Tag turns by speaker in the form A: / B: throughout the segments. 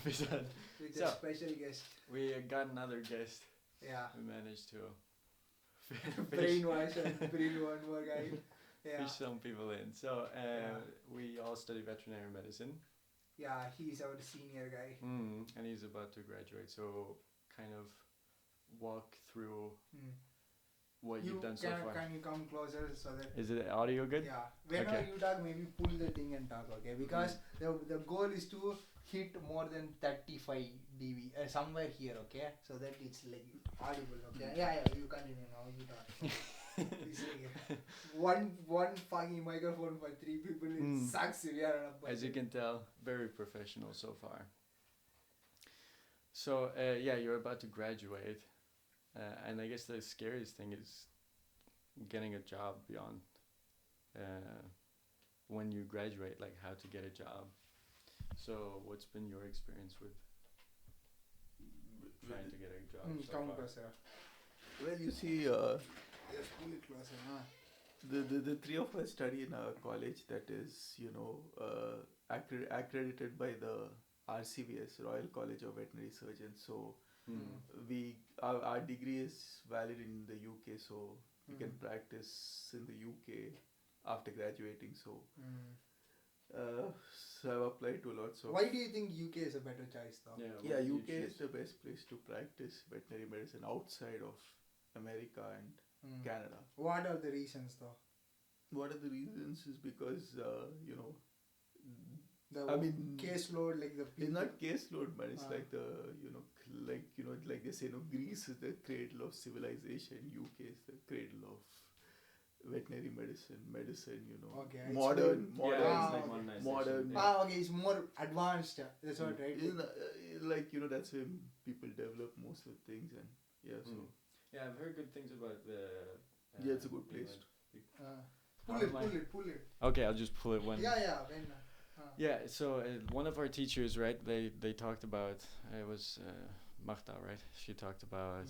A: episode.
B: With
A: So,
B: a special guest.
A: We got another guest.
B: Yeah.
A: We managed to
B: Brainwash and bring one more guy. Yeah.
A: fish some people in. So we all study veterinary medicine.
B: Yeah, he's our senior guy.
A: And he's about to graduate. So kind of walk through what you've done so far.
B: Can you come closer so that...
A: Is it audio good?
B: Yeah. Whenever you talk, maybe pull the thing and talk, okay? Because the goal is to hit more than 35 dB, somewhere here, okay? So that it's like audible, okay? Yeah, you continue now, you talk. It's like one fucking microphone for 3 people, it sucks. We are
A: as you can tell, very professional so far. So, you're about to graduate. And I guess the scariest thing is getting a job beyond when you graduate, like how to get a job. So what's been your experience with trying to get a job so
B: come
A: far?
B: closer.
C: Well, you see,
B: Just pull it closer, huh?
C: the three of us study in a college that is, accredited by the RCVS, Royal College of Veterinary Surgeons. So our degree is valid in the UK, so we can practice in the UK after graduating. So so I've applied to a lot. So
B: why do you think UK is a better choice though?
C: Yeah, UK is the best place to practice veterinary medicine outside of America and Canada.
B: What are the reasons though?
C: What are the reasons? Is because
B: caseload, like the people.
C: it's not caseload, but it's like the like they say, Greece is the cradle of civilization. UK is the cradle of veterinary medicine.
B: Okay,
C: modern.
B: Okay, it's more advanced. That's what, right?
C: That's where people develop most of the things, and so.
A: Yeah, I've heard good things about the.
C: It's a good place.
B: Pull it.
A: Okay, I'll just pull it when.
B: Yeah.
A: So one of our teachers, right? They talked about it was Muaythai, right? She talked about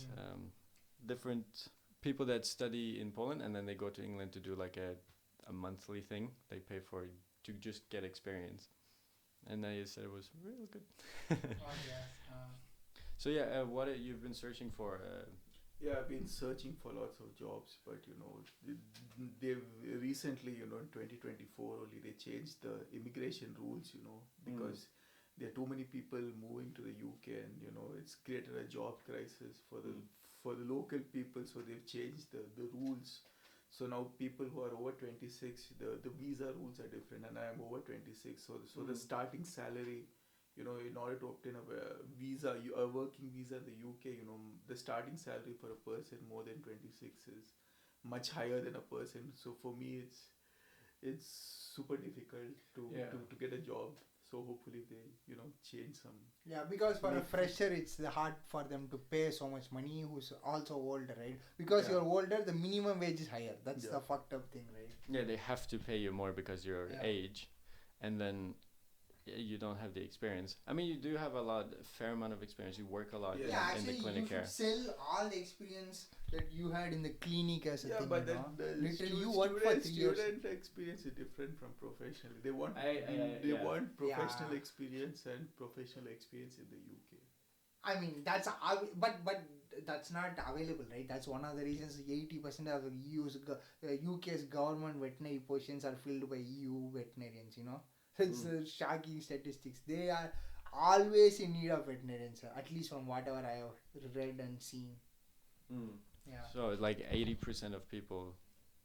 A: different people that study in Poland and then they go to England to do like a monthly thing. They pay for to just get experience, and they said it was real good. So what you've been searching for?
C: I've been searching for lots of jobs, but they've recently, in 2024 only, they changed the immigration rules, because there are too many people moving to the UK, and it's created a job crisis for the local people. So they've changed the rules. So now people who are over 26, the visa rules are different, and I am over 26. So the starting salary, in order to obtain a visa, a working visa in the UK, the starting salary for a person more than 26 is much higher than a person. So for me, it's super difficult to get a job. So hopefully they change some.
B: Yeah, because for a fresher, it's hard for them to pay so much money. Who's also older, right? Because you're older, the minimum wage is higher. That's the fucked up thing, right?
A: Yeah, they have to pay you more because you're age, and then you don't have the experience. I mean, you do have a fair amount of experience. You work a lot in the clinic here.
B: You should sell all the experience that you had in the clinic as a thing.
C: But the
B: literally you work for 3 years.
C: Student experience is different from professional. They want professional experience and professional experience in the UK.
B: I mean, but that's not available, right? That's one of the reasons 80% of the UK's government veterinary positions are filled by EU veterinarians, It's shocking statistics. They are always in need of veterinarians, at least from whatever I have read and seen. Yeah.
A: So like 80% of people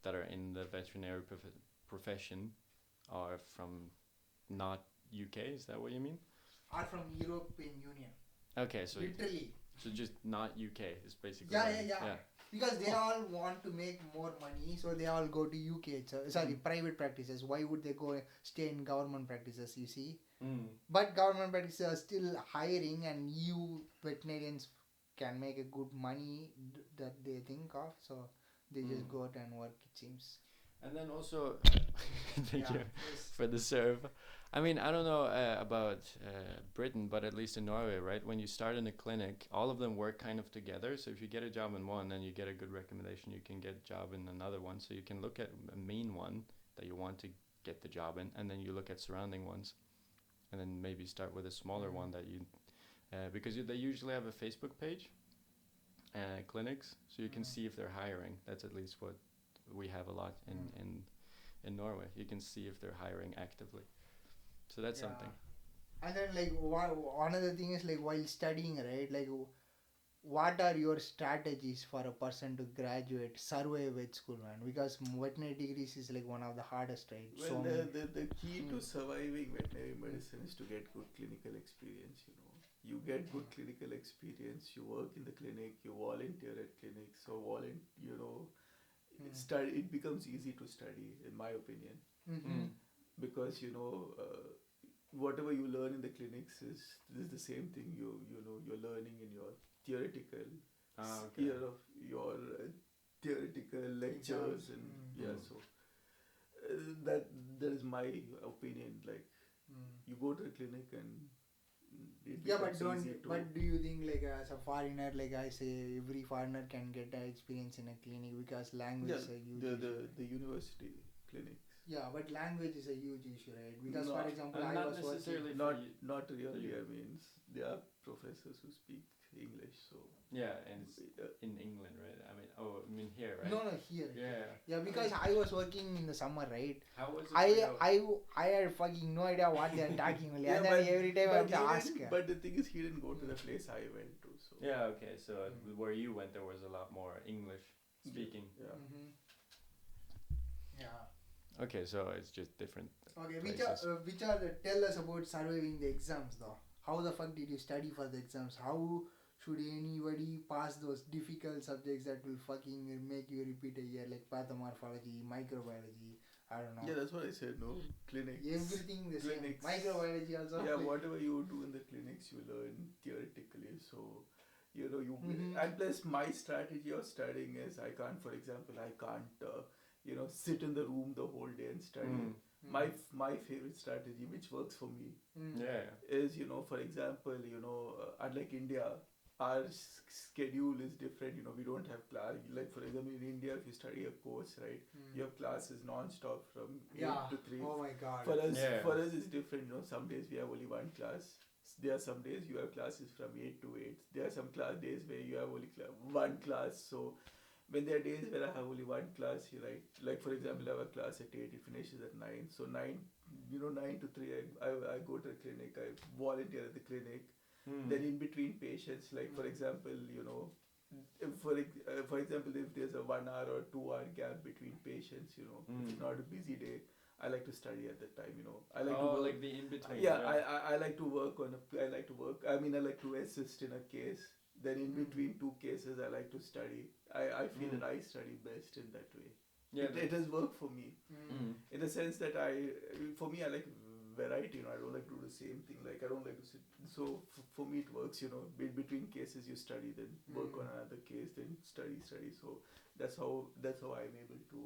A: that are in the veterinary profession are from not UK. Is that what you mean?
B: Are from European Union.
A: Okay, so
B: literally.
A: So just not UK is basically.
B: Yeah. Because they all want to make more money, so they all go to UK. Private practices. Why would they go stay in government practices? You see, but government practices are still hiring, and EU veterinarians can make a good money that they think of. So they just go out and work. It seems.
A: And then also, thank you for the serve. I mean, I don't know about Britain, but at least in Norway, right? When you start in a clinic, all of them work kind of together. So if you get a job in one and you get a good recommendation, you can get a job in another one. So you can look at a main one that you want to get the job in, and then you look at surrounding ones, and then maybe start with a smaller one that you because they usually have a Facebook page, clinics, so you can see if they're hiring. That's at least what we have a lot in Norway. You can see if they're hiring actively. So that's something.
B: And then like another thing is like while studying, right? Like what are your strategies for a person to graduate, survive vet school, man? Because veterinary degrees is like one of the hardest, right?
C: Well, the key to surviving veterinary medicine is to get good clinical experience, you know. You get good clinical experience, you work in the clinic, you volunteer at clinics, so study, it becomes easy to study, in my opinion. Because, whatever you learn in the clinics is the same thing you're learning in your theoretical year of your theoretical lectures and so that is my opinion. Like you go to the clinic and it becomes easy to.
B: But do you think like as a foreigner, like I say, every foreigner can get an experience in a clinic because language is a huge issue.
C: The university clinics.
B: Yeah, but language is a huge issue, right? Because for example, I
A: not
B: was
A: necessarily
B: working.
C: Not really. I mean, there are professors who speak English, so
A: yeah, and it's in England, right? I mean here, right?
B: No, here.
A: Yeah.
B: Because I was working in the summer, right?
A: How was it?
B: I had fucking no idea what they are talking about. And then every time I have to ask.
C: But the thing is, he didn't go to the place I went to. So
A: yeah, okay. So where you went, there was a lot more English speaking.
C: Yeah.
B: Yeah.
A: Okay, so it's just different.
B: Okay, tell us about surviving the exams though. How the fuck did you study for the exams? How should anybody pass those difficult subjects that will fucking make you repeat a year, like pathomorphology, microbiology? I don't know.
C: Yeah, that's what I said. No, clinics.
B: Everything the same. Microbiology also.
C: Yeah, whatever you do in the clinics, you learn theoretically. So, and plus my strategy of studying is I can't sit in the room the whole day and study. My favorite strategy, which works for me, is for example, unlike India, our schedule is different. We don't have class. Like for example, in India, if you study a course, right, you have classes non-stop from 8 to 3.
B: Oh my god.
C: For us, it's different. Some days we have only one class. There are some days you have classes from 8 to 8. There are some days where you have only one class. So when there are days where I have only one class, right? Like for example, I have a class at 8, it finishes at 9. So 9 to 3, I go to the clinic, I volunteer at the clinic. Then in between patients, like for example, for example, if there's a 1 hour or 2 hour gap between patients, if it's not a busy day, I like to study at that time, I like to work.
A: Like the in between.
C: Yeah, I like to work I like to assist in a case. Then in between two cases, I like to study. I feel that I study best in that way. Yeah, it has worked for me. In the sense that for me, I like variety. I don't like to do the same thing. Like I don't like to sit. So for me, it works. Between cases, you study, then work on another case, then study. So that's how I'm able to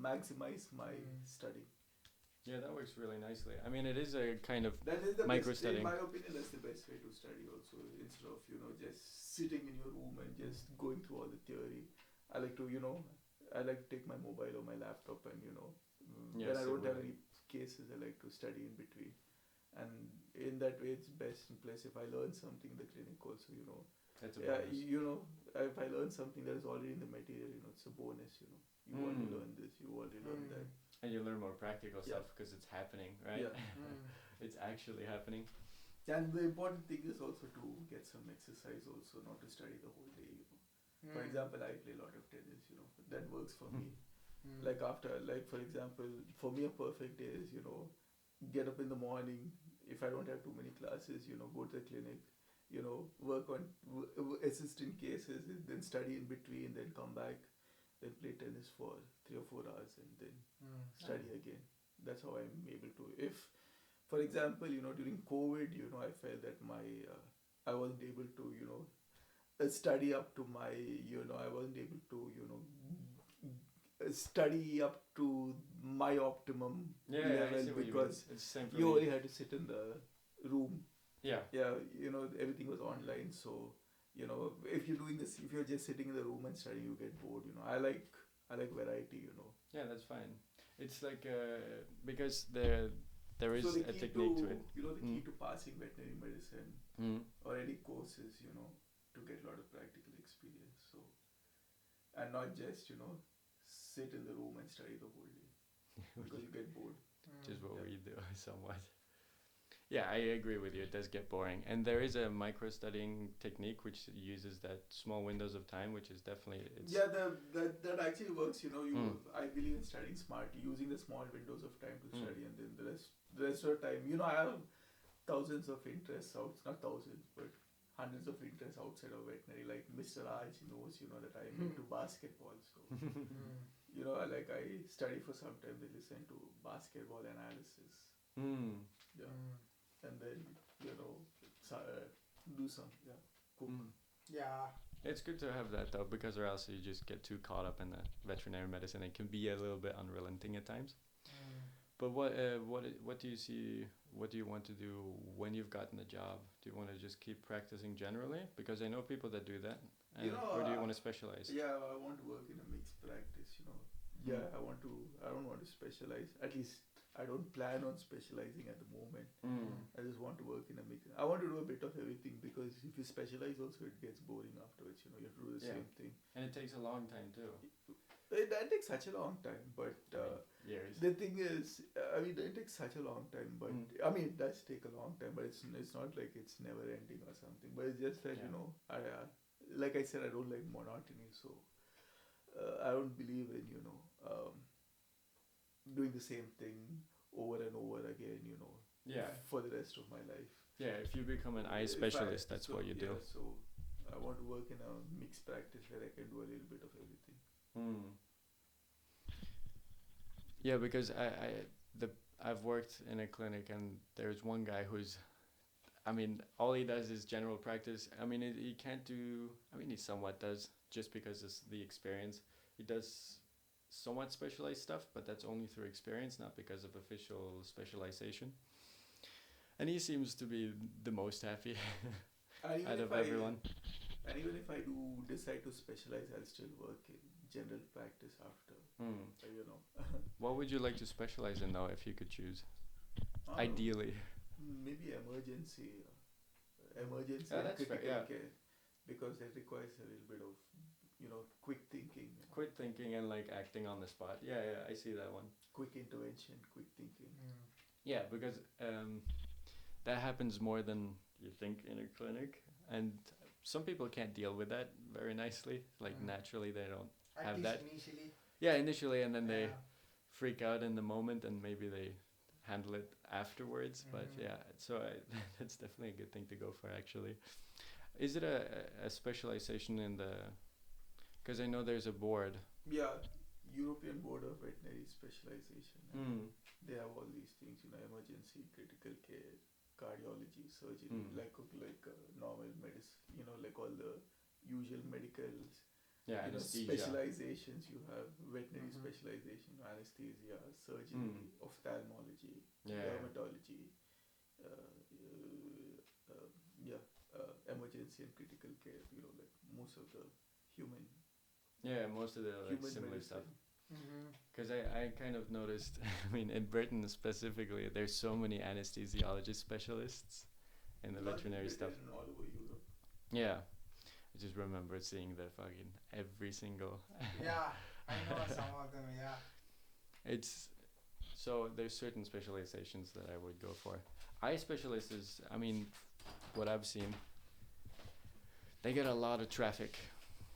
C: maximize my study.
A: Yeah, that works really nicely. I mean, it is a kind of
C: micro
A: studying.
C: In my opinion, that's the best way to study. Also, instead of just sitting in your room and just going through all the theory, I like to take my mobile or my laptop and when I don't have any cases, I like to study in between, and in that way, it's best. In place, if I learn something in the clinic, also
A: that's a bonus.
C: If I learn something that is already in the material, it's a bonus. You want to learn this, you want to learn that.
A: And you learn more practical stuff because it's happening, right?
C: Yeah.
A: It's actually happening.
C: And the important thing is also to get some exercise also, not to study the whole day, For example, I play a lot of tennis, that works for me. Like for example, for me a perfect day is, get up in the morning, if I don't have too many classes, go to the clinic, work on assist in cases, then study in between, then come back, then play tennis for 3 or 4 hours and then study again. That's how I'm able to. If, for example, during COVID, I felt that I wasn't able to, study up to my, I wasn't able to, study up to my optimum level because you only had to sit in the room.
A: Yeah.
C: Yeah, everything was online, so if you're doing this, if you're just sitting in the room and studying, you get bored. I like variety.
A: Yeah, that's fine. It's like because the there is
C: so the
A: a
C: key
A: technique to
C: to,
A: it.
C: you know, the key to passing veterinary medicine
A: Mm.
C: or any courses, you know, to get a lot of practical experience. So, and not just, you know, sit in the room and study the whole day because you get bored.
B: Mm.
A: Which is what
C: Yeah.
A: we do somewhat. Yeah, I agree with you. It does get boring, and there is a micro studying technique which uses that small windows of time, which is definitely it's.
C: Yeah, that actually works. You know,
A: Mm.
C: I believe in studying smartly, using the small windows of time to
A: Mm.
C: study, and then the rest of the time, you know, I have thousands of interests out, not thousands, but hundreds of interests outside of veterinary. Like Mr. Raj knows, you know, that I'm into basketball, so you know, like I study for some time. They listen to basketball analysis,
A: Mm.
C: yeah, and then you know, do some cook.
A: Mm.
B: Yeah.
A: It's good to have that though, because or else you just get too caught up in the veterinary medicine. It can be a little bit unrelenting at times. But what do you see? What do you want to do when you've gotten a job? Do you want to just keep practicing generally? Because I know people that do that. And
C: You know,
A: or do you want to specialize?
C: Yeah, I want to work in a mixed practice. You know, yeah, I don't want to specialize. At least I don't plan on specializing at the moment.
A: Mm.
C: I just want to work in a mix. I want to do a bit of everything because if you specialize, also it gets boring afterwards. You know, you have to do the
A: Yeah.
C: same thing.
A: And it takes a long time too.
C: That takes such a long time, but
A: Years.
C: the thing is, I mean, it takes such a long time, but I mean, it does take a long time, but it's not like it's never ending or something. But it's just that you know, like I said, I don't like monotony, so I don't believe in doing the same thing over and over again, you know,
A: Yeah.
C: for the rest of my life.
A: Yeah, if you become an eye specialist, that's what you do.
C: So I want to work in a mixed practice where I can do a little bit of everything.
A: Mm. Yeah, because I've worked in a clinic and there's one guy who's, I mean, all he does is general practice. I mean, he can't do. I mean, he somewhat does just because it's the experience. He does somewhat specialized stuff, but that's only through experience, not because of official specialization. And he seems to be the most happy out of everyone.
C: And even if I do decide to specialize, I'll still work in general practice after. You know.
A: What would you like to specialize in though, if you could choose? Ideally.
C: Maybe emergency and
A: that's
C: critical
A: fair, yeah.
C: care, because that requires a little bit of, you know, quick thinking.
A: Quick thinking and like acting on the spot. Yeah, I see that one.
C: Quick intervention, quick thinking.
A: Yeah, because that happens more than you think in a clinic, and some people can't deal with that very nicely. Like naturally, they don't have that.
B: Initially.
A: Yeah, initially, and then they freak out in the moment, and maybe they handle it afterwards. But yeah, so that's definitely a good thing to go for. Actually, is it a specialization in the? Because I know there's a board.
C: Yeah, European Board of Veterinary Specialization. They have all these things, you know, emergency, critical care, cardiology, surgery, like normal medicine, you know, like all the usual medicals.
A: Yeah,
C: you know,
A: anesthesia.
C: Specializations. You have veterinary specialization, anesthesia, surgery, ophthalmology, dermatology, emergency and critical care. You know, like most of the human.
A: Yeah, most of the like similar medicine. Stuff. Because I kind of noticed, I mean, in Britain specifically, there's so many anesthesiologist specialists in the veterinary stuff.
C: All over Europe.
A: Yeah. I just remember seeing the fucking every single.
B: Yeah, I know some of them, yeah.
A: It's, so there's certain specializations that I would go for. Eye specialists is, I mean, what I've seen, they get a lot of traffic.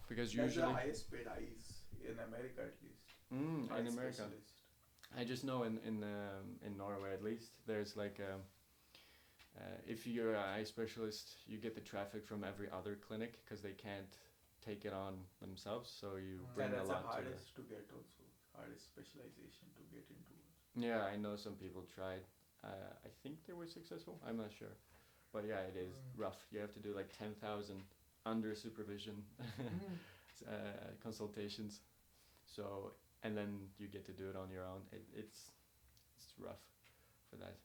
A: Because
C: That's
A: usually.
C: the highest paid eyes in America at least.
A: In America.
C: Specialist.
A: I just know in Norway at least, there's like if you're an eye specialist, you get the traffic from every other clinic because they can't take it on themselves. So you bring a lot to it.
C: That's the hardest to get also. Hardest specialization to get into.
A: Yeah, I know some people tried. I think they were successful. I'm not sure. But yeah, it is rough. You have to do like 10,000 under supervision consultations. So, and then you get to do it on your own. It's rough for that.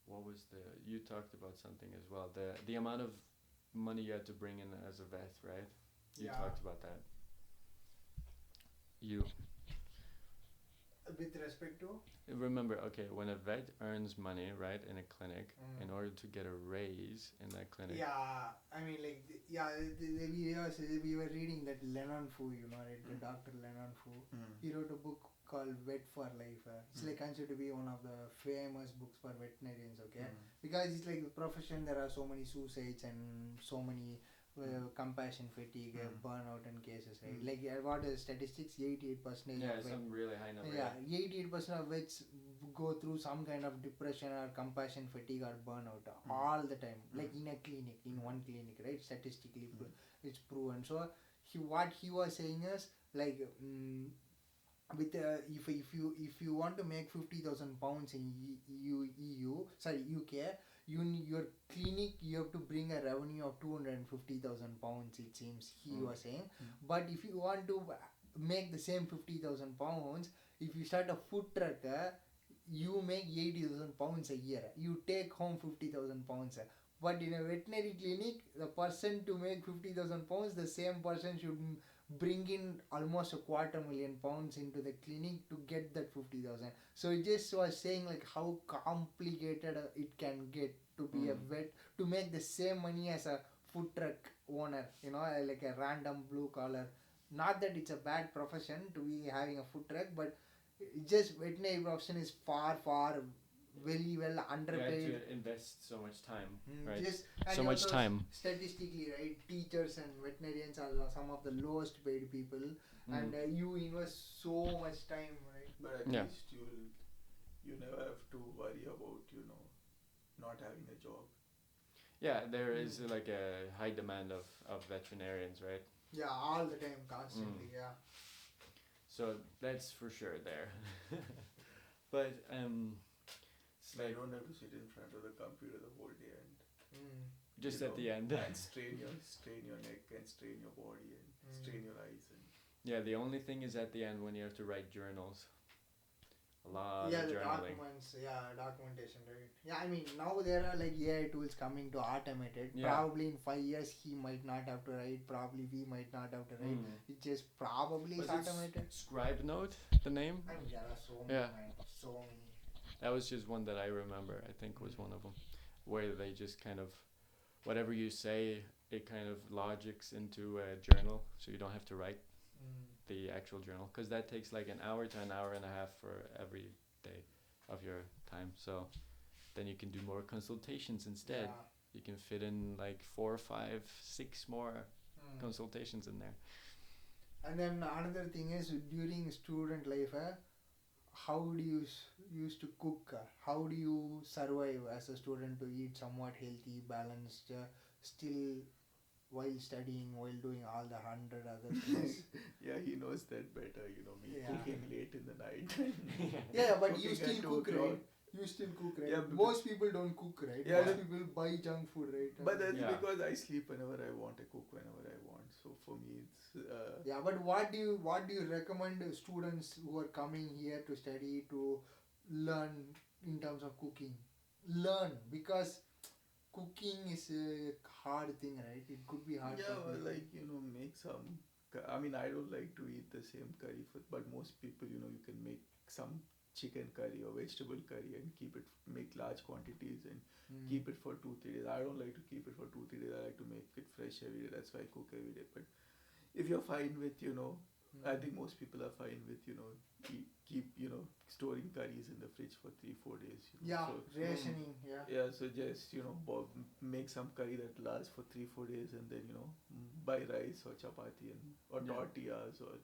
A: What was you talked about something as well. The amount of money you had to bring in as a vet, right? You talked about that.
B: With respect to?
A: Remember, okay, when a vet earns money, right, in a clinic, in order to get a raise in that clinic.
B: Yeah, I mean, like, we were reading that Lennon Fu, right, the Dr. Lennon Fu. He wrote a book called Vet for Life. It's like considered to be one of the famous books for veterinarians, okay? Because it's like the profession, there are so many suicides and so many compassion fatigue, burnout and cases, right? Like, what is statistics? 88%.
A: Yeah, some really high number.
B: Yeah, 88% of vets go through some kind of depression or compassion fatigue or burnout all the time, like in a clinic, in one clinic, right? Statistically, it's proven. So what he was saying is like, with if you want to make 50,000 pounds in UK, your clinic, you have to bring a revenue of 250,000 pounds, it seems he was saying. But if you want to make the same 50,000 pounds, if you start a food truck, you make 80,000 pounds a year, you take home 50,000 pounds. But in a veterinary clinic, the person to make 50,000 pounds, the same person should bring in almost £250,000 into the clinic to get that 50,000. So it just was saying like how complicated it can get to be a vet, to make the same money as a food truck owner, like a random blue collar. Not that it's a bad profession to be having a food truck, but just veterinary profession is far very well underpaid.
A: You have to invest so much time, right?
B: So
A: much time.
B: Statistically, right, teachers and veterinarians are some of the lowest paid people, and you invest so much time, right?
C: But at least you never have to worry about not having a job.
A: Yeah, there is like a high demand of veterinarians, right?
B: Yeah, all the time, constantly. Yeah.
A: So that's for sure there. But
C: so like, you don't have to sit in front of the computer the whole day and
A: just at the end
C: and strain your neck and strain your body and strain your eyes and
A: the only thing is at the end when you have to write journals. A lot of
B: the
A: journaling.
B: Documentation, right? Yeah, I mean, now there are like AI tools coming to automate it.
A: Yeah.
B: Probably in 5 years he might not have to write, probably we might not have to write. It just probably is automated.
A: Scribe Note, the name?
B: I mean, there are so many. So many.
A: That was just one that I remember, I think was one of them, where they just kind of, whatever you say, it kind of logics into a journal, so you don't have to write the actual journal, because that takes like an hour to an hour and a half for every day of your time. So then you can do more consultations instead.
B: Yeah.
A: You can fit in like 4, 5, 6 more consultations in there.
B: And then another thing is, during student life, how do you used to cook? How do you survive as a student to eat somewhat healthy, balanced, still while studying, while doing all the 100 other things?
C: Yeah, he knows that better, me cooking late in the night.
B: But you still cook, right? You still cook, right?
C: Yeah,
B: most people don't cook, right?
C: Yeah,
B: most people buy junk food, right?
C: But that's because I sleep whenever I want, I cook whenever I want. So for me, it's
B: but what do you recommend students who are coming here to study to learn in terms of cooking? Learn, because cooking is a hard thing, right? It could be hard.
C: Yeah, well, like make some. I mean, I don't like to eat the same curry food, but most people, you can make some chicken curry or vegetable curry and make large quantities and keep it for 2-3 days. I don't like to keep it for 2-3 days. I like to make it fresh every day. That's why I cook every day. But if you're fine with, I think most people are fine with, keep storing curries in the fridge for 3-4 days.
B: Rationing.
C: Yeah, so just make some curry that lasts for 3-4 days, and then buy rice or chapati or tortillas or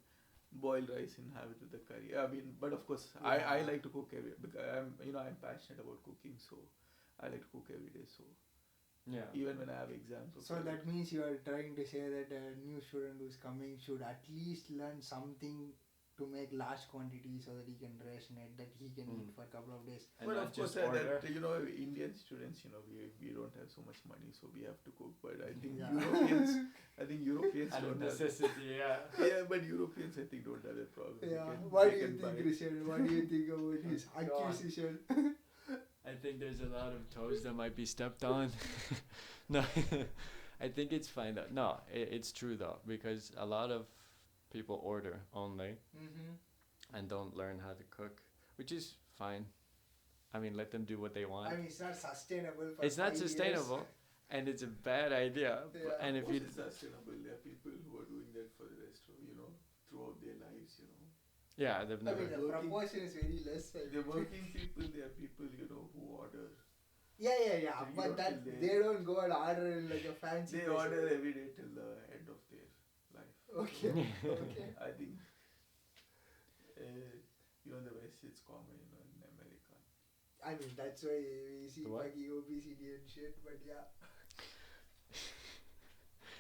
C: boil rice and have it with the curry. I mean, but of course, I like to cook every, because I'm passionate about cooking, so I like to cook every day. So even when I have exams.
B: So that means you are trying to say that a new student who's coming should at least learn something to make large quantities so that he can ration it, that he can eat for a couple of days.
A: And
C: but of course, Indian students, we don't have so much money, so we have to cook. But I think Europeans don't
A: necessity,
C: have. But Europeans, I think, don't have that problem.
B: What do you think, Christian? What do you think about his accusation?
A: I think there's a lot of toes that might be stepped on. No, I think it's fine though. No, it's true though, because a lot of people order only. and don't learn how to cook, which is fine. I mean, let them do what they want.
B: I mean, it's not sustainable for
A: It's not
B: 5 years.
A: sustainable, and it's a bad idea.
B: Yeah.
A: And if
C: Of course
A: you,
C: it's sustainable. There are people who are doing that for the rest of, throughout their lives,
A: yeah, they've
B: I
A: never.
B: mean, the
C: Working-
B: proportion is very less. I
C: The
B: mean.
C: working people, they are people, who order.
B: Yeah.
C: So you
B: But
C: don't
B: that
C: feel
B: they don't go and order in like a fancy.
C: They
B: place.
C: order every day till the end of their life.
B: Okay. Okay.
C: I think, in the West it's common, in America.
B: I mean, that's why we see
A: The what?
B: fucking obesity and shit. But yeah.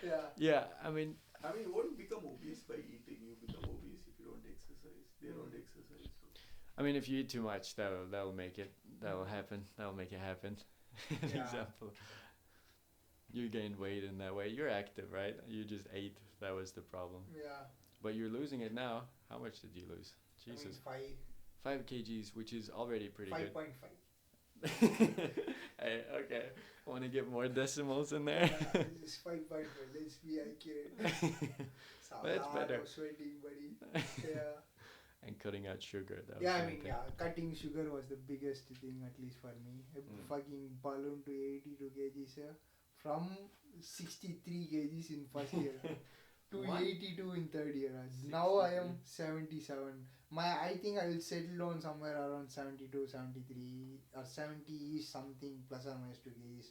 B: Yeah.
A: Yeah, I mean,
C: You won't become obese by eating. You become obese if you don't exercise. They don't exercise. So.
A: if you eat too much, that'll make it. That'll happen. That'll make it happen.
B: Yeah.
A: Example. You gained weight in that way. You're active, right? You just ate. That was the problem.
B: Yeah.
A: But you're losing it now. How much did you lose? Jesus.
B: I mean,
A: 5 kgs, which is already pretty good.
B: 5.5.
A: Hey, okay. Want to get more decimals in there?
B: Yeah, it's 5.5. Let's be accurate. It's a
A: That's
B: lot
A: better.
B: of sweating, buddy. Yeah.
A: And cutting out sugar. That was
B: Yeah, I
A: one
B: mean,
A: thing.
B: yeah, cutting sugar was the biggest thing, at least for me. A fucking balloon to 82 kgs, from 63 kgs in first year to
A: What?
B: 82 in third year. Now I am 77. I think I will settle down somewhere around 72, 73, or 70 is something plus or minus 2 kgs.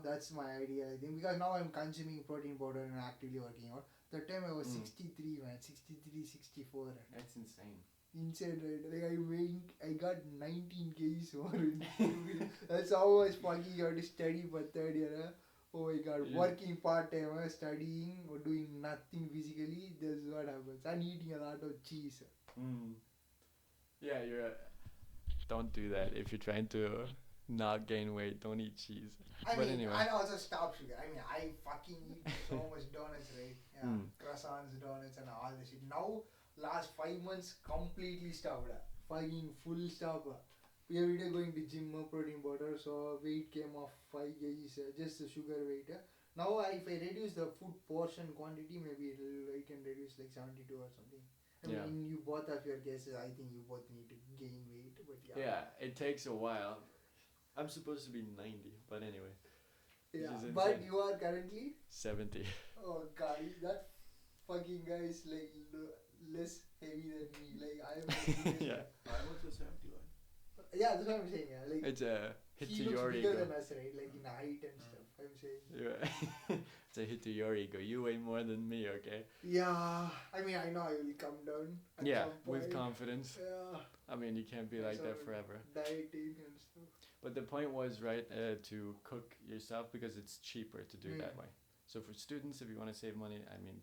B: That's my idea, I think, because now I'm consuming protein powder and actively working out. That time I was 63, man, 63, 64.
A: That's insane.
B: Insane, right? Like I got 19 kgs more. That's how much fucking you have to study for third year. Oh my god,
A: Yeah.
B: working part time, studying or doing nothing physically. That's what happens. And eating a lot of cheese.
A: Yeah, don't do that if you're trying to not gain weight. Don't eat cheese. Anyway.
B: I also stop sugar. I fucking eat so much donuts, right? Yeah, croissants, donuts, and all this shit. Now, last 5 months, completely stopped. Fucking full stop. Every day going to gym, protein powder, so weight came off 5 kgs, just the sugar weight. Now, if I reduce the food portion quantity, maybe I can reduce like 72 or something.
A: Yeah.
B: In you both of your cases, I think you both need to gain weight, but
A: Yeah, it takes a while. I'm supposed to be 90, but anyway.
B: Yeah,
A: Which is
B: but
A: insane.
B: you are currently
A: 70.
B: Oh god, that fucking guy is like less heavy than me. Like I am.
A: Yeah.
C: I'm also 71.
B: Yeah, that's what I'm saying. Yeah, like
A: It's a hit
B: he
A: to
B: looks
A: your
B: bigger
A: ego.
B: than us, right? Like in height and stuff. I'm saying.
A: Yeah. It's a hit to your ego. You weigh more than me, okay?
B: Yeah, I mean, I know I will come down. At
A: Yeah,
B: some
A: with
B: point.
A: confidence.
B: Yeah.
A: I mean, you can't be like that forever.
B: Dieting and stuff.
A: But the point was, right, to cook yourself because it's cheaper to do that way. So for students, if you want to save money, I mean,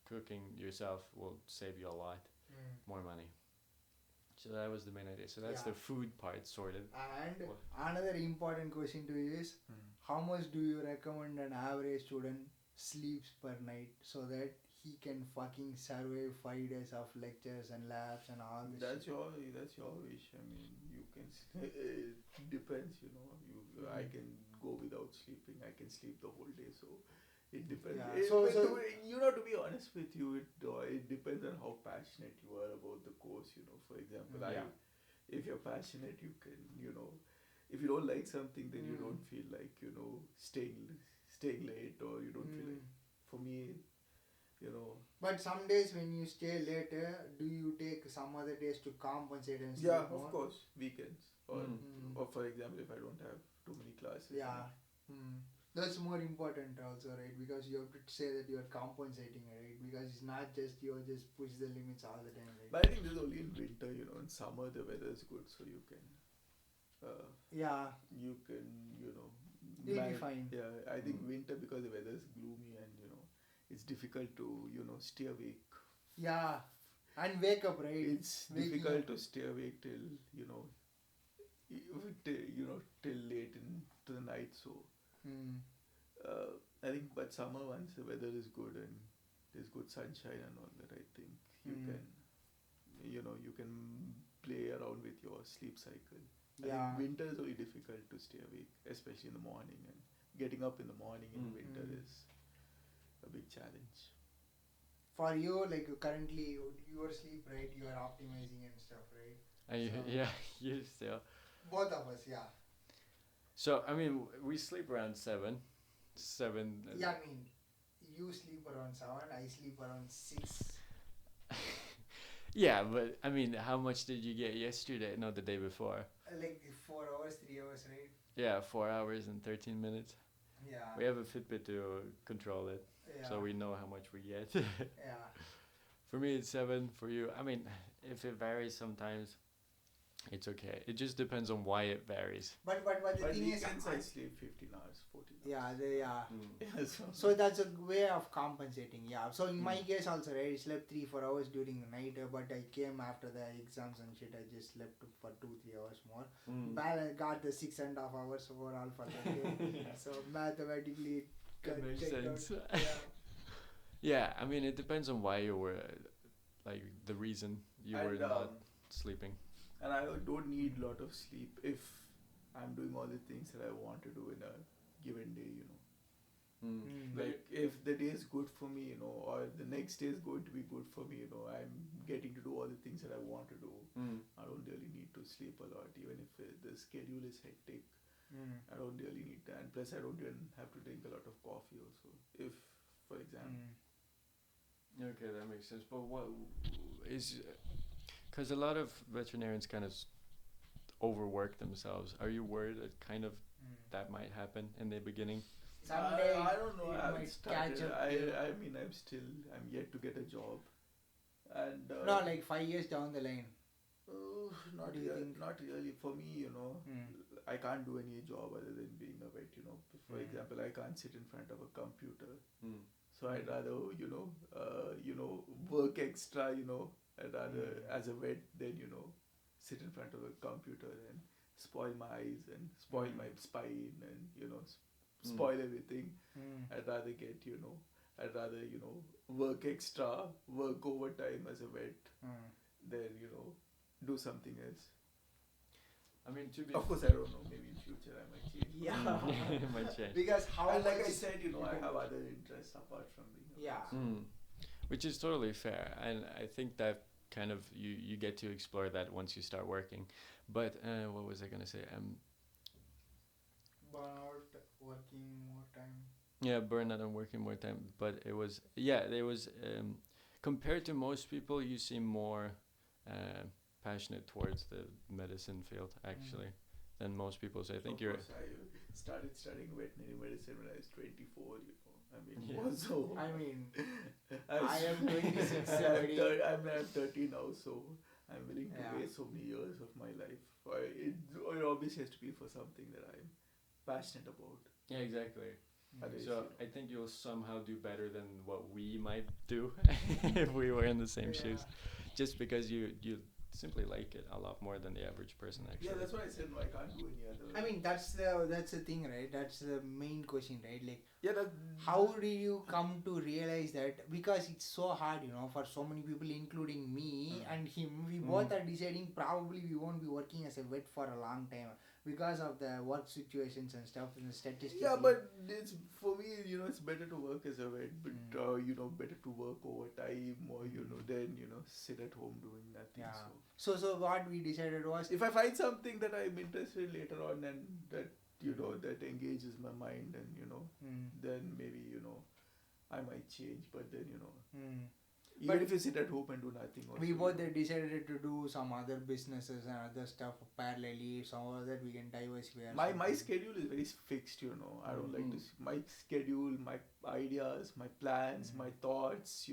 A: cooking yourself will save you a lot more money. So that was the main idea. So that's the food part sorted.
B: And
A: What?
B: another important question to you is, how much do you recommend an average student sleeps per night so that he can fucking survive 5 days of lectures and labs and all this
C: That's
B: shit?
C: your wish. I mean, you can. It depends, I can go without sleeping. I can sleep the whole day. So it depends.
B: Yeah,
C: To be honest with you, it depends on how passionate you are about the course. For example, if you're passionate, you can. If you don't like something, then you don't feel like staying late, or you don't feel like. For me,
B: But some days when you stay later, do you take some other days to compensate and sleep
C: Yeah,
B: more?
C: of course, weekends, or for example, if I don't have too many classes.
B: Yeah. That's more important also, right? Because you have to say that you are compensating, right? Because it's not just you just push the limits all the time, right?
C: But I think this is only in winter. In summer the weather is good, so you can. You can,
B: You'll be fine.
C: Yeah, I think winter, because the weather is gloomy and it's difficult to stay awake.
B: Yeah, and wake up, right?
C: It's
B: Waking
C: difficult
B: up.
C: to stay awake till till late into the night. So I think, but summer, once the weather is good and there's good sunshine and all that, I think you can you can play around with your sleep cycle. I think winter is only difficult to stay awake, especially in the morning, and getting up in the morning in winter is a big challenge.
B: for you, like currently your sleep, right? You are optimizing and stuff, right? So-
A: Yeah, you still.
B: Both of us, yeah.
A: So I mean, we sleep around 7.
B: Yeah, I mean, you sleep around 7, I sleep around 6.
A: Yeah, but I mean, how much did you get yesterday? No, the day before.
B: Like 4 hours, 3 hours, right?
A: Yeah, 4 hours and 13 minutes.
B: Yeah.
A: We have a Fitbit to control it,
B: Yeah.
A: so we know how much we get.
B: Yeah.
A: For me, it's 7. For you, I mean, if it varies sometimes, it's okay. It just depends on why it varies.
B: But the
C: But
B: thing is,
C: weekends I sleep 15 hours, 14 hours.
B: yeah.
C: Yeah,
B: So that's a way of compensating. Yeah. So in my
A: Mm.
B: case also, right, I slept 3-4 hours during the night, but I came after the exams and shit. I just slept for 2-3 hours more. But got the 6.5 hours overall for the day. So mathematically, it
A: That makes
B: checked out.
A: sense.
B: Yeah.
A: Yeah, I mean, it depends on why you were, like, the reason you were
C: And,
A: not sleeping.
C: And I don't need a lot of sleep if I'm doing all the things that I want to do in a given day, you know.
B: Mm.
C: Like if the day is good for me, you know, or the next day is going to be good for me, you know, I'm getting to do all the things that I want to do. I don't really need to sleep a lot, even if the schedule is hectic. I don't really need that, and plus I don't even have to drink a lot of coffee also. If, for example,
A: Okay, that makes sense. But what is, because a lot of veterinarians kind of overwork themselves. Are you worried that kind of that might happen in the beginning?
B: Someday
C: I don't know.
B: it
C: I
B: might
C: started.
B: catch up to you.
C: I mean, I'm yet to get a job, and
B: No, like 5 years down the line.
C: not
B: do you
C: really.
B: think?
C: Not really. For me, you know, I can't do any job other than being a vet. You know, for example, I can't sit in front of a computer. So I'd rather, work extra, I'd rather, as a vet, than, sit in front of a computer and spoil my eyes and spoil my spine and, spoil everything. I'd rather work extra, work overtime as a vet, than, do something else.
A: I mean, to be
C: Of course, I don't know, maybe in future I might change.
B: Yeah.
A: it might change.
B: Because how
C: And like I
B: much-
C: said, I have other interests apart from being a
B: Yeah.
C: vet.
A: Which is totally fair, and I think that kind of you get to explore that once you start working. But what was I gonna say?
B: Burnout, working more time.
A: Yeah, burnout and working more time. But it was compared to most people, you seem more passionate towards the medicine field actually than most people. So I think
C: Of course, I started studying veterinary medicine when I was 24. I mean,
A: Yeah.
C: so
B: I mean,
C: I
B: am 26
C: I'm
B: already.
C: 30 now, so I'm willing to
B: Yeah.
C: waste so many years of my life. It obviously has to be for something that I'm passionate about.
A: Yeah, exactly.
C: Otherwise,
A: So I think you'll somehow do better than what we might do if we were in the same shoes, just because you simply like it a lot more than the average person actually.
C: yeah, that's why I said no, I can't do any other.
B: I mean, that's the thing, right? That's the main question, right? Like,
C: yeah, that
B: how did you come to realize that? Because it's so hard, for so many people, including me and him. We both are deciding probably we won't be working as a vet for a long time because of the work situations and stuff and the statistics.
C: Yeah, but it's for me, it's better to work as a vet, but better to work overtime or than sit at home doing nothing.
B: Yeah.
C: So
B: So what we decided was,
C: if I find something that I'm interested in later on and that that engages my mind and then maybe I might change, but then even
B: But
C: if you sit at home and do nothing, also,
B: we both decided to do some other businesses and other stuff parallelly, so that we can diversify.
C: my schedule is very fixed. I don't like to my schedule, my ideas, my plans, my thoughts.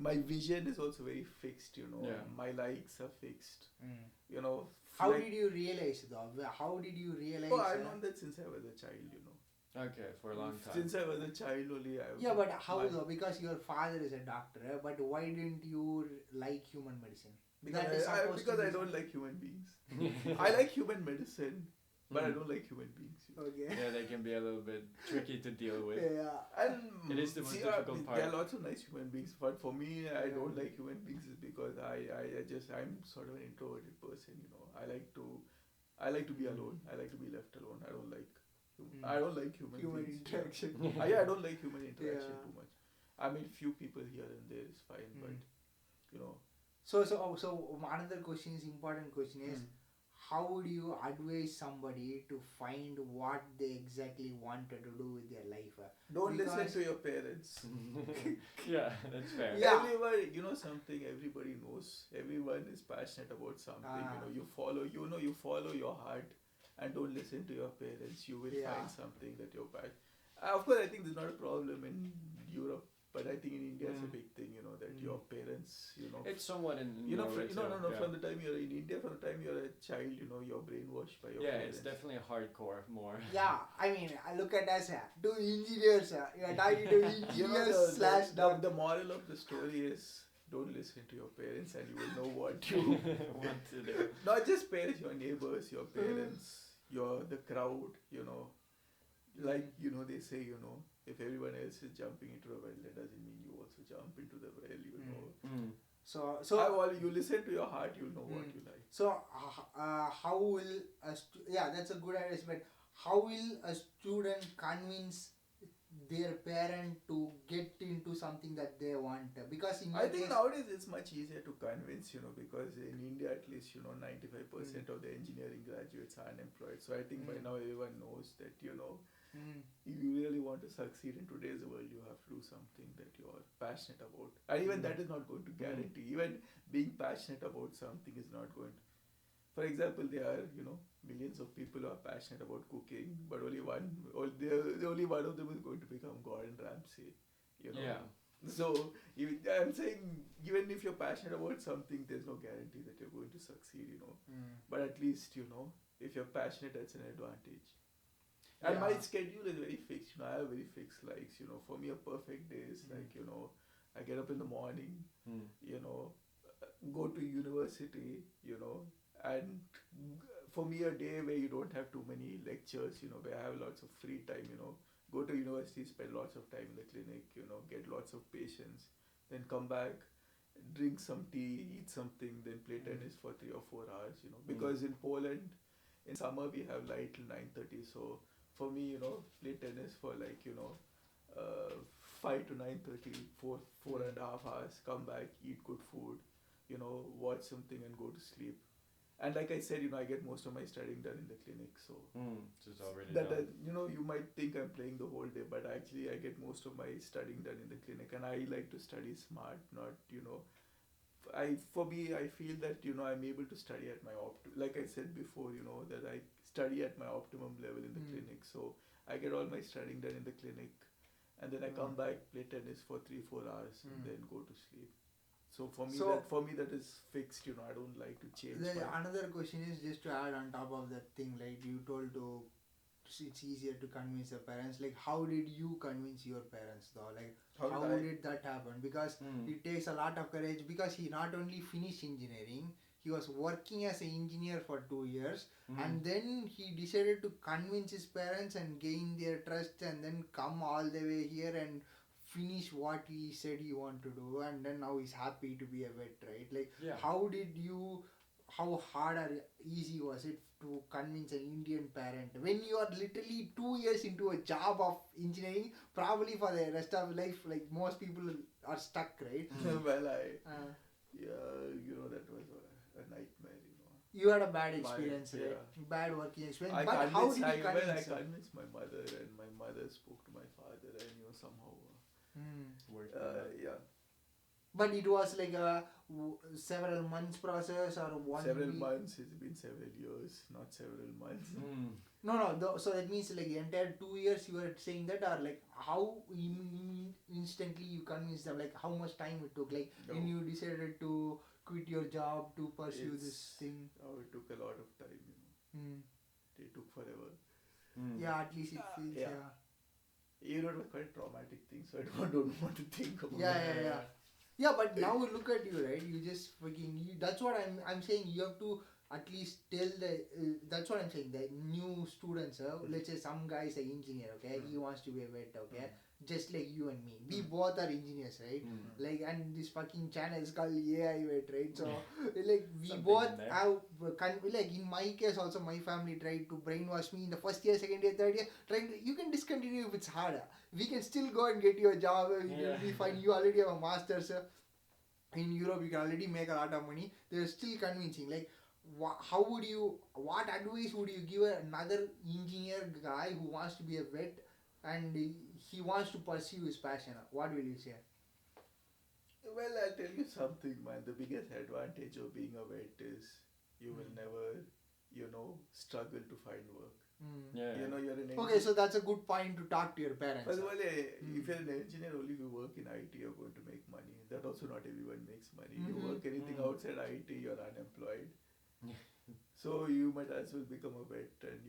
C: My vision is also very fixed.
A: Yeah.
C: My likes are fixed.
B: How did you realize though? How did you realize?
C: Oh, I've known that since I was a child.
A: Okay, for a long time.
C: Since I was a child only.
B: Yeah, but how though? Because your father is a doctor, but why didn't you like human medicine? That is supposed to
C: Because
B: be
C: I don't like human beings. I like human medicine, but I don't like human beings.
B: Okay.
A: Yeah, they can be a little bit tricky to deal with.
B: Yeah.
C: And
A: It is the most difficult part.
C: There are lots of nice human beings, but for me, I don't like human beings is because I'm sort of an introverted person. I like to be alone. I like to be left alone. I don't like human beings.
B: interaction.
C: I don't like human interaction
B: Yeah.
C: too much. I mean, few people here and there is fine, but you know.
B: So another question is important question is how would you advise somebody to find what they exactly wanted to do with their life?
C: Don't listen
B: Because-
C: to your parents.
A: Yeah, that's fair.
B: Yeah.
C: Everyone, you know something. Everybody knows. Everyone is passionate about something. You follow. You follow your heart, and don't listen to your parents. You will
B: Yeah.
C: find something that you're passionate. Of course, I think there's not a problem in Europe, but I think in India it's a big thing. You know that your parents.
A: It's somewhat in
C: You know,
A: Norway
C: no.
A: too, yeah.
C: From the time you're in India, from the time you're a child, you're brainwashed by your
A: Yeah,
C: parents.
A: it's definitely hardcore more.
B: Yeah, I mean, I look at us, two engineers. You're talking to engineers
C: You know,
B: slash doctor.
C: the moral of the story is don't listen to your parents and you will know what you
A: Want to do.
C: not just parents, your neighbors, your parents, the crowd, like they say, if everyone else is jumping into the well, that doesn't mean you also jump into the well,
A: Mm.
B: So
C: you listen to your heart, you'll know what you like.
B: So how will that's a good advice, but how will a student convince their parent to get into something that they want? Because in
C: I think nowadays it's much easier to convince, because in India at least, 95% of the engineering graduates are unemployed. So I think by now everyone knows that, if you really want to succeed in today's world, you have to do something that you're passionate about. And even that is not going to guarantee. Even being passionate about something is not going to. For example, there are, millions of people who are passionate about cooking, but only one of them is going to become Gordon Ramsay.
A: Yeah.
C: So I'm saying, even if you're passionate about something, there's no guarantee that you're going to succeed. But at least if you're passionate, that's an advantage. And my schedule is very fixed. I have very fixed likes. For me, a perfect day is like I get up in the morning. Go to university. And for me, a day where you don't have too many lectures. Where I have lots of free time. Go to university, spend lots of time in the clinic. Get lots of patients. Then come back, drink some tea, eat something, then play tennis for 3 or 4 hours. Because in Poland, in summer we have light till 9:30. So for me, play tennis for 5 to 9:30, 4.5 hours, come back, eat good food, watch something and go to sleep. And like I said, I get most of my studying done in the clinic. So
A: it's already
C: that
A: done.
C: you might think I'm playing the whole day, but actually I get most of my studying done in the clinic. And I like to study smart, not, I feel that, I'm able to study at my like I said before, that I study at my optimum level in the clinic. So I get all my studying done in the clinic, and then I come back, play tennis for 3-4 hours, and then go to sleep. So for me that is fixed. I don't like to change.
B: Another question is just to add on top of that thing, like you told it's easier to convince the parents. Like, how did you convince your parents though? Like, how did that happen? Because it takes a lot of courage. Because he not only finished engineering, he was working as an engineer for 2 years, and then he decided to convince his parents and gain their trust, and then come all the way here and finish what he said he wanted to do, and then now he's happy to be a vet, right? Like, how hard or easy was it to convince an Indian parent when you are literally 2 years into a job of engineering, probably for the rest of life, like most people are stuck, right?
C: Well, that was a nightmare,
B: You had a bad experience, right? Bad working experience. But how did you convince
C: I convinced my mother, and my mother spoke to my father, and somehow
B: But it was like a several months process or 1
C: several
B: week?
C: months. It's been several years, not several months.
B: No. So that means like the entire 2 years you were saying that, or like how instantly you convinced them? Like how much time it took? Like when you decided to quit your job to pursue this thing?
C: Oh, it took a lot of time. It took forever.
B: Yeah, at least it feels.
C: It was quite a traumatic thing, so I don't want to think about
B: it. Yeah, but now look at you, right? You just that's what I'm saying. You have to at least tell that's what I'm saying. The new students, let's say some guy is an engineer, okay? He wants to be a vet, okay? just like you and me. We both are engineers, right? Like, and this fucking channel is called AI Vet, right? So like we
A: Something
B: both
A: in there.
B: have like in my case also, my family tried to brainwash me in the first year, second year, third year, trying to, you can discontinue if it's harder. We can still go and get you a job. You will be fine. You already have a master's. In Europe, you can already make a lot of money. They're still convincing. Like, how would you? What advice would you give another engineer guy who wants to be a vet and he wants to pursue his passion? What will you say?
C: Well, I'll tell you something, man. The biggest advantage of being a vet is you will never, struggle to find work.
A: Yeah.
C: You're an engineer.
B: Okay, so that's a good point to talk to your parents.
C: First of all, if you're an engineer, only if you work in IT, you're going to make money. That also not everyone makes money. You work anything outside IT, you're unemployed. So you might as well become a vet and,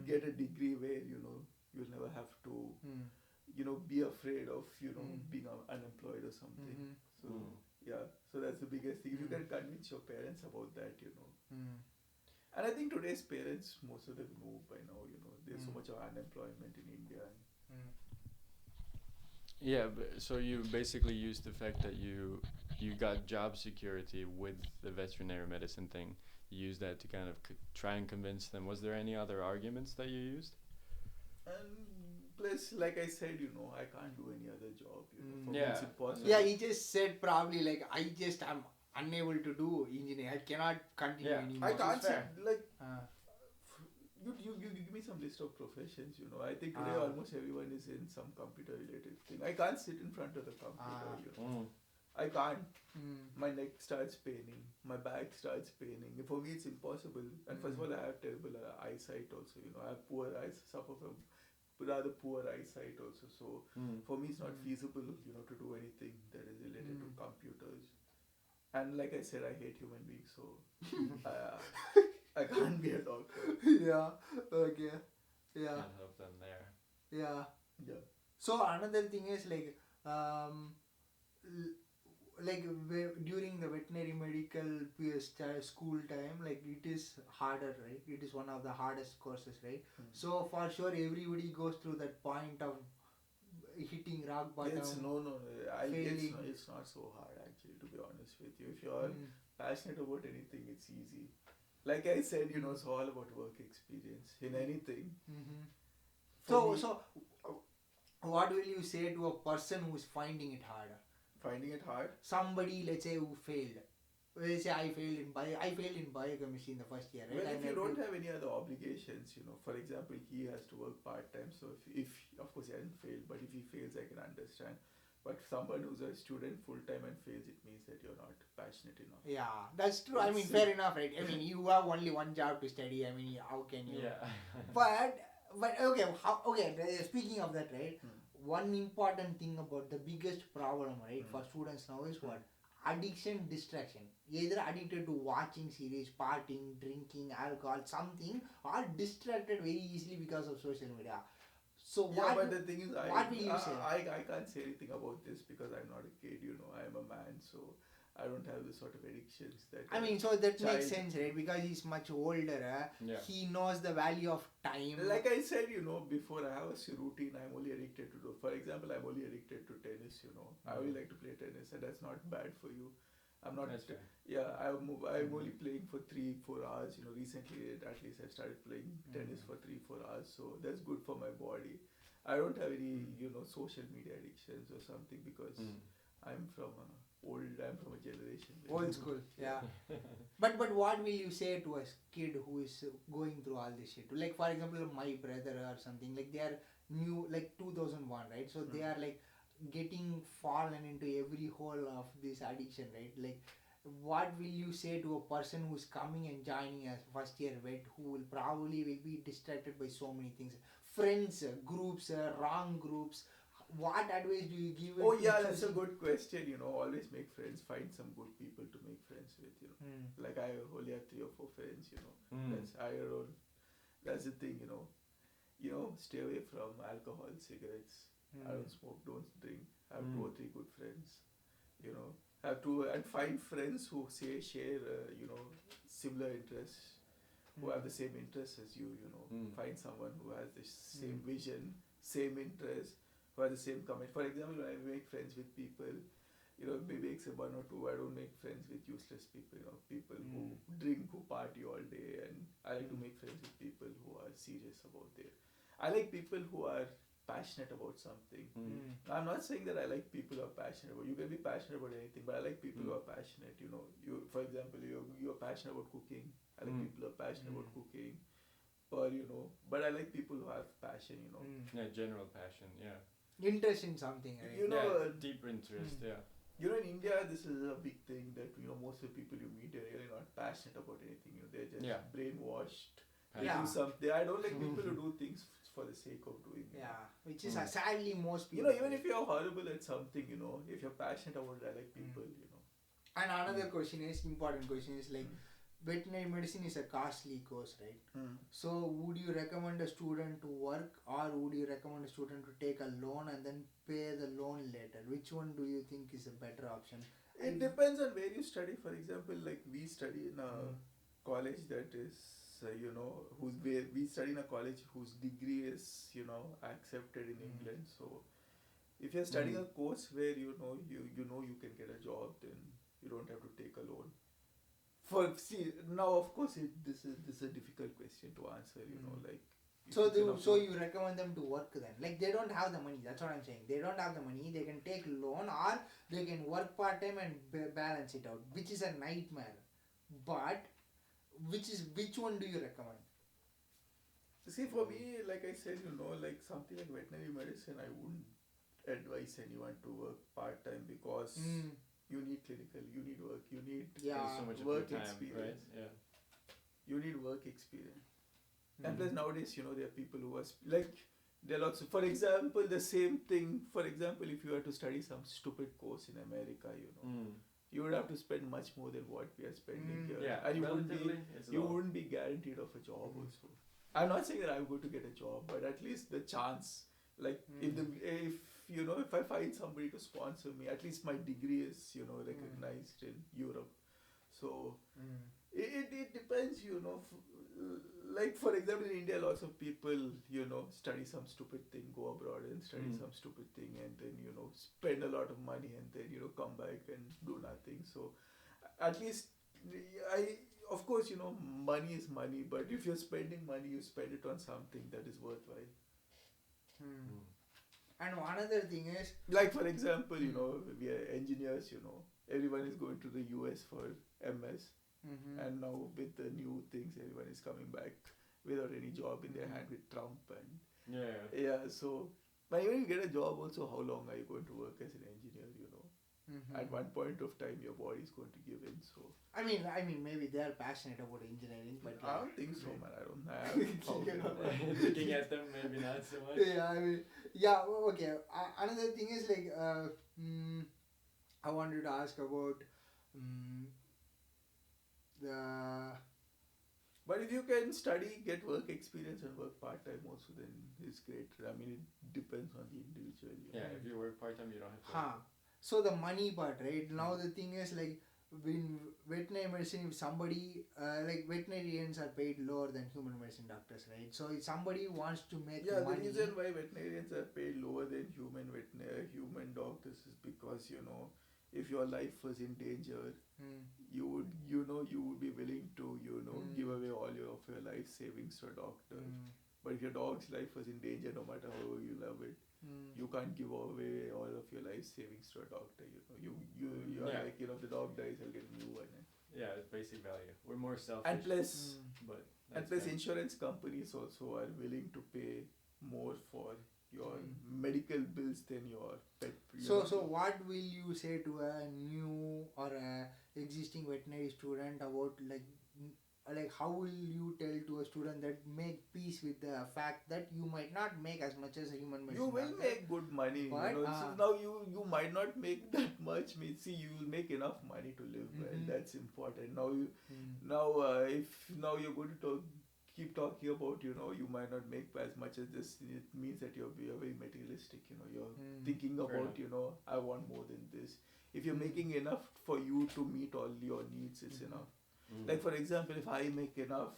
C: get a degree where, you'll never have to, be afraid of, being unemployed or something. So, yeah, so that's the biggest thing. If you can convince your parents about that, And I think today's parents, most of them know by now, there's so much of unemployment in India.
A: Yeah, but so you basically used the fact that you got job security with the veterinary medicine thing. You used that to kind of try and convince them. Was there any other arguments that you used?
C: And plus, like I said, I can't do any other job. For me
A: Yeah.
C: it's impossible.
B: Yeah, he just said probably like I'm unable to do engineering. I cannot continue anymore.
C: I can't say, like,
B: Uh,
C: you give me some list of professions, I think today almost everyone is in some computer related thing. I can't sit in front of the computer, I can't. My neck starts paining, my back starts paining. For me it's impossible. And first of all, I have terrible eyesight also, I have poor eyes, suffer from rather poor eyesight also. So for me it's not feasible, to do anything that is related to computers. And like I said, I hate human beings, so I can't be a doctor.
B: yeah. Okay. Yeah.
A: Can't help them there.
B: Yeah.
C: Yeah.
B: So another thing is like during the veterinary medical school time, like it is harder, right? It is one of the hardest courses, right? So for sure everybody goes through that point of hitting rock bottom.
C: It's not so hard actually, to be honest with you. If you're passionate about anything, it's easy. Like I said, it's all about work experience in anything.
B: So what will you say to a person who is finding it harder?
C: Finding it hard?
B: Somebody, let's say, who failed. Let's say I failed in biochemistry in the first year, right?
C: Well, if you don't have any other obligations, for example, he has to work part-time, so if of course he hasn't failed, but if he fails, I can understand. But someone who's a student full-time and fails, it means that you're not passionate enough.
B: Yeah, that's true. I mean, fair enough, right? I mean, you have only one job to study. I mean, how can you?
A: Yeah.
B: But okay. Speaking of that, right? One important thing about the biggest problem, right, for students now is what? Addiction, distraction. Either addicted to watching series, partying, drinking, alcohol, something, or distracted very easily because of social media. So
C: but the thing is,
B: what will you say?
C: I can't say anything about this because I'm not a kid, I am a man, so I don't have the sort of addictions that.
B: I mean, so that makes sense, right? Because he's much older, he knows the value of time.
C: Like I said, before, I have a routine. I'm only addicted to do. For example, I'm only addicted to tennis. I only like to play tennis, and that's not bad for you. I'm not.
A: That's fair.
C: Yeah, I'm only playing for 3-4 hours. Recently at least I started playing tennis for 3-4 hours, so that's good for my body. I don't have any social media addictions or something because I'm from a generation.
B: Old school, yeah. But what will you say to a kid who is going through all this shit? Like for example, my brother or something, like they are new, like 2001, right? So they are like getting fallen into every hole of this addiction, right? Like what will you say to a person who's coming and joining as first year vet who will probably be distracted by so many things, friends, groups, wrong groups? What advice do you give?
C: Oh yeah, that's a good question. Always make friends. Find some good people to make friends with. Like I only have 3 or 4 friends. That's the thing. Stay away from alcohol, cigarettes. I don't smoke, don't drink. Have 2 or 3 good friends. Have to and find friends who share similar interests, who have the same interests as you. Find someone who has the same vision same interests, who have the same comment. For example, when I make friends with people, maybe except one or two, I don't make friends with useless people. People who drink, who party all day, and I like to make friends with people who are serious about their. I like people who are passionate about something. I'm not saying that I like people who are passionate about. You can be passionate about anything, but I like people who are passionate. For example, you're passionate about cooking. I like people who are passionate about cooking, or but I like people who have passion.
A: Yeah, general passion. Yeah.
B: Interest in something, right?
A: Deeper interest. Yeah.
C: In India, this is a big thing that most of the people you meet are really not passionate about anything. They're just brainwashed. They do something. I don't like people who do things for the sake of doing it.
B: Yeah, which is sadly most people.
C: Even if you're horrible at something, if you're passionate about it, I like people.
B: And another question is important question is like. Veterinary medicine is a costly course, right? So would you recommend a student to work, or would you recommend a student to take a loan and then pay the loan later? Which one do you think is a better option?
C: It depends on where you study. For example, like we study in a college that is, we study in a college whose degree is, accepted in England. So if you're studying a course where you can get a job, then you don't have to take a loan. Now of course this is a difficult question to answer. Like.
B: So you recommend them to work then? Like they don't have the money. That's what I'm saying. They don't have the money. They can take loan or they can work part time and balance it out, which is a nightmare. But which one do you recommend?
C: See, for me, like I said, like something like veterinary medicine, I wouldn't advise anyone to work part time because. You need clinical, you need work, you need
A: so much
C: work
A: time,
C: experience.
A: Right? Yeah.
C: You need work experience. And plus nowadays, there are people who are there are lots of, for example, the same thing. For example, if you were to study some stupid course in America, you would have to spend much more than what we are spending here.
A: Yeah,
C: and you wouldn't be guaranteed of a job also. I'm not saying that I'm going to get a job, but at least the chance. Like if I find somebody to sponsor me, at least my degree is recognized in Europe. So it depends. Like for example, in India, lots of people study some stupid thing, go abroad and study some stupid thing, and then spend a lot of money, and then come back and do nothing. So at least of course money is money, but if you're spending money, you spend it on something that is worthwhile.
B: And one other thing is,
C: like for example, we are engineers. Everyone is going to the US for MS, and now with the new things, everyone is coming back without any job in their hand with Trump and So, but when you get a job, also, how long are you going to work as an engineer? At one point of time, your body is going to give in. So
B: I mean, maybe they are passionate about engineering, but
C: I don't think so, man. I haven't found it.
A: Looking at them, maybe not so much.
B: Okay. Another thing is like, I wanted to ask about the.
C: But if you can study, get work experience, and work part time also, then it's great. I mean, it depends on the individual.
A: Yeah, if you work part time, you don't have to.
B: So the money part, right? Now the thing is like, when veterinary medicine, if somebody like veterinarians are paid lower than human medicine doctors, right? So if somebody wants to make money,
C: the reason why veterinarians are paid lower than human doctors is because if your life was in danger, you would be willing to give away all of your life savings to a doctor. But if your dog's life was in danger, no matter how you love it, you can't give away all of your life savings to a doctor. You're like, if the dog dies, I'll get a new one.
A: Yeah, it's basic value. We're more selfish.
C: And plus,
A: but
C: insurance companies also are willing to pay more for your medical bills than your pet.
B: So what will you say to a new or a existing veterinary student about like how will you tell to a student that make peace with the fact that you might not make as much as a human medicine?
C: You will make good money,
B: but,
C: so now you might not make that much. You will make enough money to live well. That's important. Now if you're going to keep talking about you might not make as much as this, it means that you're very materialistic. You're thinking about I want more than this. If you're making enough for you to meet all your needs, it's enough. Like for example, if I make enough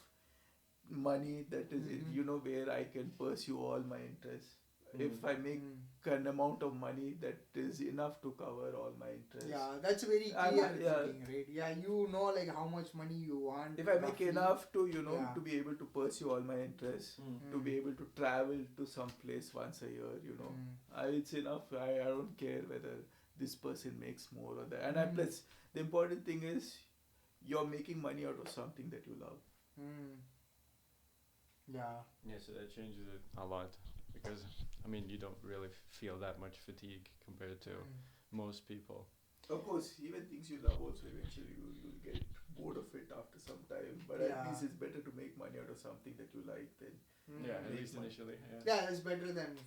C: money, that is where I can pursue all my interests. if I make an amount of money that is enough to cover all my interests.
B: Yeah, that's very clear thinking, right? Yeah, you know like how much money you want.
C: If I make
B: roughly.
C: enough to, you know,
B: Yeah.
C: to be able to pursue all my interests, to be able to travel to some place once a year, you know, it's enough. I don't care whether this person makes more or that. And plus, the important thing is you're making money out of something that you love.
B: Yeah.
A: Yeah, so that changes it a lot because I mean you don't really feel that much fatigue compared to most people.
C: Of course, even things you love also eventually you'll get bored of it after some time. But at least it's better to make money out of something that you like than
A: at least initially.
B: Yeah, it's better than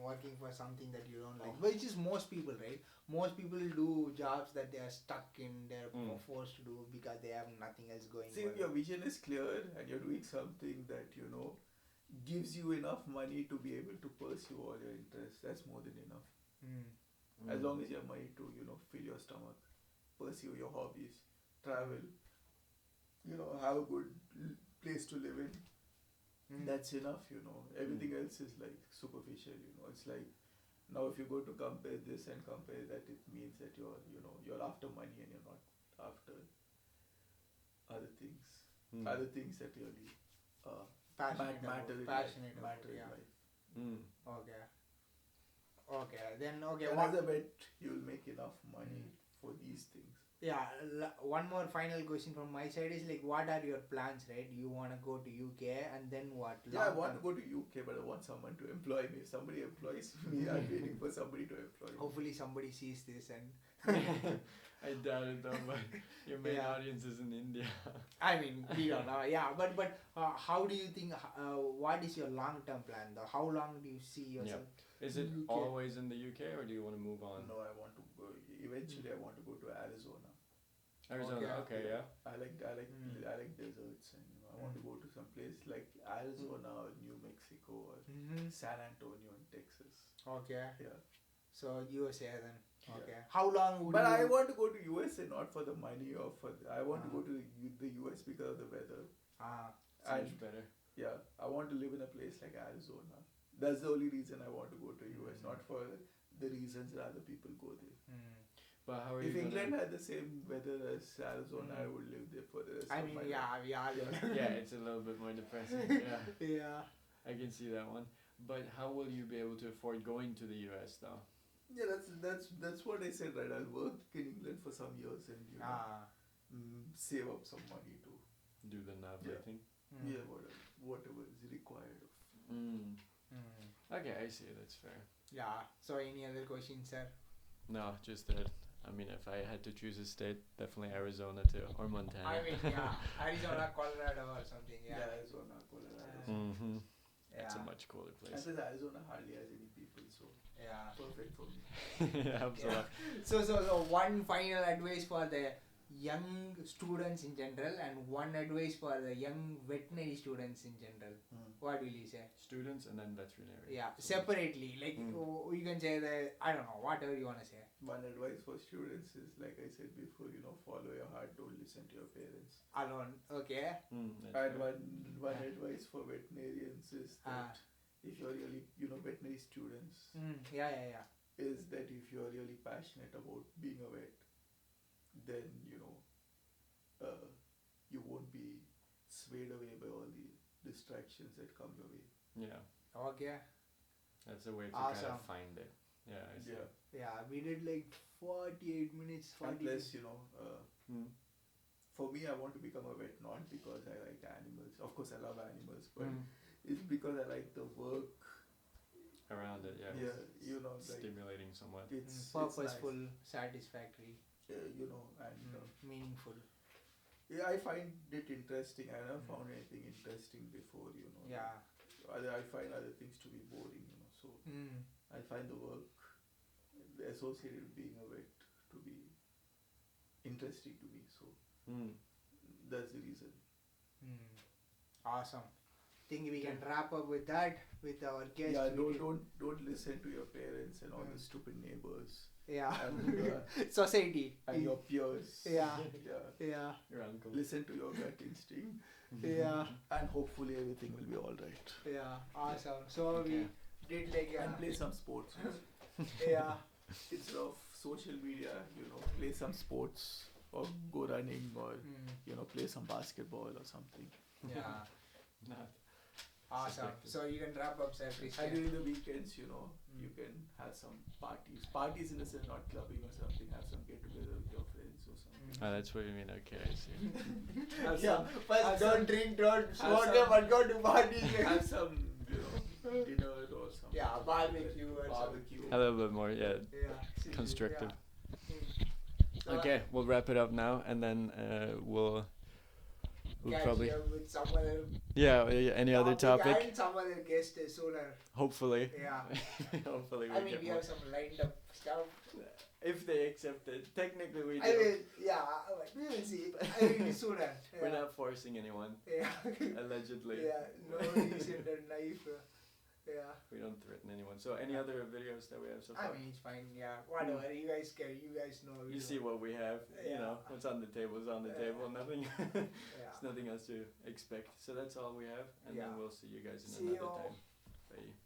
B: working for something that you don't like. Which is most people, right? Most people do jobs that they are stuck in, they're forced to do because they have nothing else going.
C: See, if your vision is clear and you're doing something that, you know, gives you enough money to be able to pursue all your interests, that's more than enough. As long as you have money to, you know, fill your stomach, pursue your hobbies, travel, you know, have a good place to live in. That's enough, you know. Everything else is like superficial, you know. It's like now if you go to compare this and compare that, it means that you're, you know, you're after money and you're not after other things. Other things that really matter in life.
B: Okay. Okay. Then okay.
C: And as a vet, you'll make enough money for these things.
B: Yeah, one more final question from my side is like, what are your plans, right? You want to go to UK and then what?
C: Yeah, I want to go to UK, but I want someone to employ me. If somebody employs me, I'm waiting for somebody to employ me.
B: Hopefully somebody sees this and...
A: I doubt it though, but your main audience is in India.
B: I mean, we don't know. Yeah, but how do you think, what is your long-term plan though? How long do you see yourself?
A: Is it always in the UK or do you want to move on?
C: No, I want to go, eventually I want to go to Arizona.
A: Arizona, okay, yeah.
C: I like deserts, and you know, I want to go to some place like Arizona or New Mexico or San Antonio in Texas.
B: Okay.
C: Yeah.
B: So USA then. Okay. Yeah. How long would
C: But I want to go to USA not for the money or for I want to go to the US because of the weather.
A: It's much better.
C: Yeah, I want to live in a place like Arizona. That's the only reason I want to go to US, not for the reasons that other people go there.
A: But how are
C: if
A: you
C: England had the same weather as Arizona, I would live there for the rest of my life.
A: Yeah, it's a little bit more depressing. Yeah.
B: Yeah.
A: I can see that one. But how will you be able to afford going to the US though?
C: Yeah, that's what I said, right? I'll work in England for some years and you know, save up some money to
A: do the NAV thing.
C: Yeah, whatever is required of.
A: Okay, I see. That's fair.
B: Yeah. So any other questions, sir?
A: No, just that. I mean, if I had to choose a state, definitely Arizona too, or Montana.
B: I mean, Arizona, Colorado, or something. Yeah,
C: Arizona, Colorado.
A: It's a much cooler place.
C: I said Arizona hardly has any people, so perfect for me.
A: Absolutely.
B: So one final advice for the young students in general and one advice for the young veterinary students in general. What will you say?
A: Students and then veterinary.
B: Yeah, separately. Like you can say that, I don't know, whatever you want to say.
C: One advice for students is, like I said before, you know, follow your heart, don't listen to your parents.
B: Alone, okay.
C: And one advice for veterinarians is that if you're really, you know, veterinary students, is that if you're really passionate about being a vet, then, you know, you won't be swayed away by all the distractions that come your way.
A: Yeah.
B: Okay.
A: That's a way to kind of find it. Yeah, I see.
B: Yeah, we did like 48 minutes.
C: And plus, you know, for me, I want to become a vet not because I like animals. Of course, I love animals, but it's because I like the work
A: around it. Yeah.
C: Yeah, you know, like
A: stimulating somewhat.
B: It's purposeful, nice. Satisfactory.
C: You know, and
B: meaningful.
C: Yeah, I find it interesting. I never found anything interesting before, you know.
B: Yeah.
C: I find other things to be boring, you know. So I find the work associated with being a vet to be interesting to me. So that's the reason.
B: Awesome. Think we can wrap up with that with our guest.
C: Yeah, don't listen to your parents and all the stupid neighbors.
B: Yeah.
C: And,
B: society.
C: And your peers.
B: Yeah.
A: Your uncle.
C: Listen to your gut instinct.
B: Yeah.
C: And hopefully everything will be alright.
B: Yeah. Awesome. So did like
C: and play some sports.
B: yeah.
C: Instead of social media, play some sports or go running or play some basketball or something.
B: Yeah.
A: Not
B: Awesome.
A: subjective.
B: So you can wrap up, sir.
C: And
B: Christian.
C: during the weekends, you can have some parties in the sense, not clubbing or something, have some get together with your friends or something.
A: Oh, that's what you mean. Okay, I see.
C: Have
B: Yeah.
C: some,
B: First,
C: have
B: don't
C: some-
B: drink, don't
C: have
B: smoke,
C: some-
B: but go to parties.
C: have some, dinner or something.
B: Yeah, barbecue or
C: Barbecue.
A: A little bit more, yeah,
B: Yeah.
A: constructive.
B: So
A: Okay, we'll wrap it up now, and then we'll
B: catch
A: probably
B: you with some other
A: any other topic.
B: and some other guest sooner.
A: Hopefully.
B: Yeah.
A: Hopefully
B: I
A: we
B: mean,
A: get
B: we
A: more.
B: have some lined up stuff.
A: If they accept it, technically we do.
B: I mean, yeah, we will see. I mean, sooner. Yeah.
A: We're not forcing anyone.
B: Yeah.
A: Allegedly.
B: Yeah, no reason to knife. Yeah.
A: We don't threaten anyone. So any other videos that we have so
B: I
A: far?
B: mean, it's fine. Yeah, whatever. You guys can. You guys know.
A: You see what we have. You
B: Yeah.
A: know what's on the table is on the table. Nothing.
B: Yeah.
A: There's nothing else to expect. So that's all we have, and
B: Yeah.
A: then we'll see you guys in
B: See
A: another
B: you.
A: time. Bye.